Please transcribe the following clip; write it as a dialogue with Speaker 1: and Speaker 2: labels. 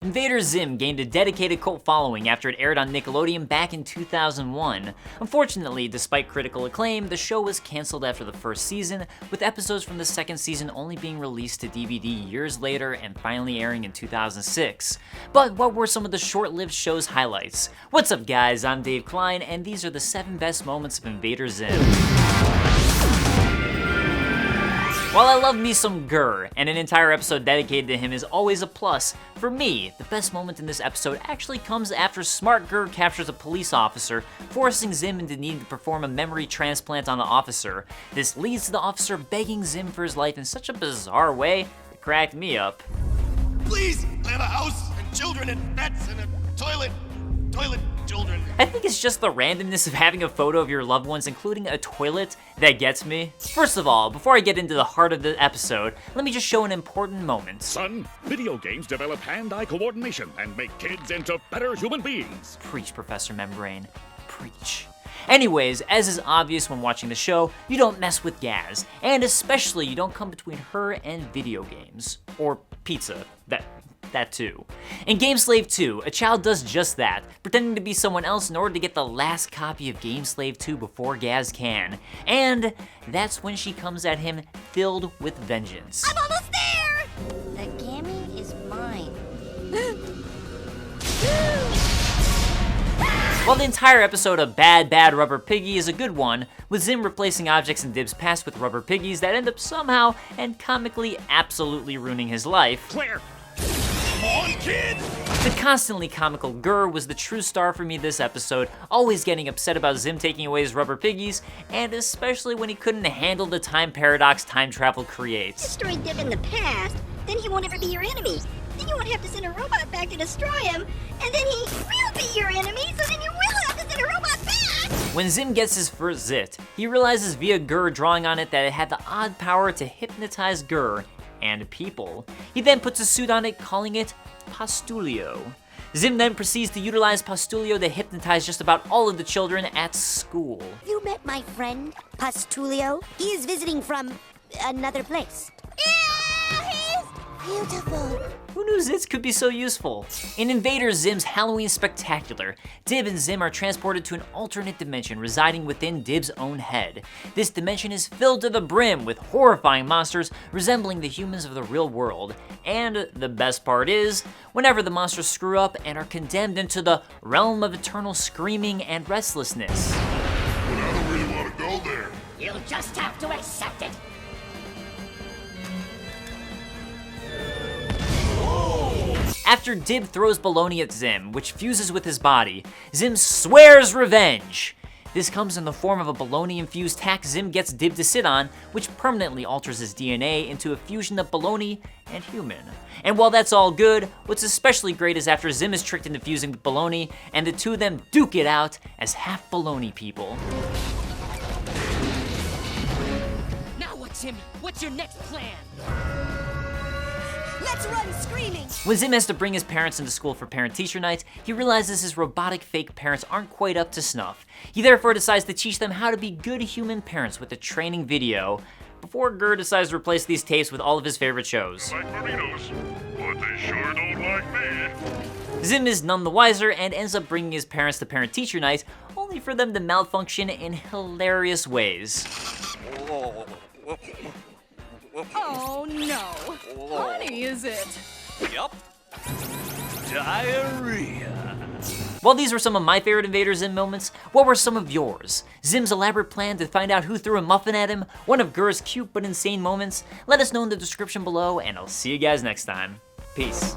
Speaker 1: Invader Zim gained a dedicated cult following after it aired on Nickelodeon back in 2001. Unfortunately, despite critical acclaim, the show was cancelled after the first season, with episodes from the second season only being released to DVD years later and finally airing in 2006. But what were some of the short-lived show's highlights? What's up guys, I'm Dave Klein, and these are the 7 best moments of Invader Zim. While I love me some Gert, and an entire episode dedicated to him is always a plus, for me, the best moment in this episode actually comes after smart Gert captures a police officer, forcing Zim into needing to perform a memory transplant on the officer. This leads to the officer begging Zim for his life in such a bizarre way, it cracked me up.
Speaker 2: Please, I have a house and children and pets and a toilet, children.
Speaker 1: I think it's just the randomness of having a photo of your loved ones, including a toilet, that gets me. First of all, before I get into the heart of the episode, let me just show an important moment.
Speaker 3: Son, video games develop hand-eye coordination and make kids into better human beings.
Speaker 1: Preach, Professor Membrane. Preach. Anyways, as is obvious when watching the show, you don't mess with Gaz, and especially you don't come between her and video games. Or pizza. That too. In Game Slave 2, a child does just that, pretending to be someone else in order to get the last copy of Game Slave 2 before Gaz can. And that's when she comes at him filled with vengeance.
Speaker 4: I'm almost there! The gammy is mine.
Speaker 1: While the entire episode of Bad Rubber Piggy is a good one, with Zim replacing objects in Dib's past with rubber piggies that end up somehow and comically absolutely ruining his life.
Speaker 3: Claire!
Speaker 2: Come on, kid!
Speaker 1: The constantly comical Gert was the true star for me this episode, always getting upset about Zim taking away his rubber piggies, and especially when he couldn't handle the time paradox time travel creates.
Speaker 4: Destroy Dib in the past, then he won't ever be your enemy. Then you won't have to send a robot back to destroy him, and then he will be your enemy, so then you will have to send a robot back!
Speaker 1: When Zim gets his first zit, he realizes via Gert drawing on it that it had the odd power to hypnotize Gert and people. He then puts a suit on it, calling it Postulio. Zim then proceeds to utilize Postulio to hypnotize just about all of the children at school.
Speaker 4: You met my friend, Postulio? He is visiting from another place. Yeah, he's beautiful.
Speaker 1: Who knew zits could be so useful? In Invader Zim's Halloween Spectacular, Dib and Zim are transported to an alternate dimension residing within Dib's own head. This dimension is filled to the brim with horrifying monsters resembling the humans of the real world. And the best part is, whenever the monsters screw up and are condemned into the realm of eternal screaming and restlessness.
Speaker 2: But I don't really want to go there.
Speaker 4: You'll just have to accept it.
Speaker 1: After Dib throws baloney at Zim, which fuses with his body, Zim swears revenge. This comes in the form of a baloney-infused tack Zim gets Dib to sit on, which permanently alters his DNA into a fusion of baloney and human. And while that's all good, what's especially great is after Zim is tricked into fusing with baloney, and the two of them duke it out as half baloney people.
Speaker 5: Now what, Zim? What's your next plan?
Speaker 4: Let's run screaming!
Speaker 1: When Zim has to bring his parents into school for ParentTeacher Night, he realizes his robotic fake parents aren't quite up to snuff. He therefore decides to teach them how to be good human parents with a training video, before Gert decides to replace these tapes with all of his favorite shows.
Speaker 3: Like burritos, but they sure don't like me.
Speaker 1: Zim is none the wiser and ends up bringing his parents to ParentTeacher Night, only for them to malfunction in hilarious ways.
Speaker 6: Oh no! Honey, is it?
Speaker 3: Yup. Diarrhea.
Speaker 1: While these were some of my favorite Invader Zim moments, what were some of yours? Zim's elaborate plan to find out who threw a muffin at him? One of Gert's cute but insane moments? Let us know in the description below, and I'll see you guys next time. Peace.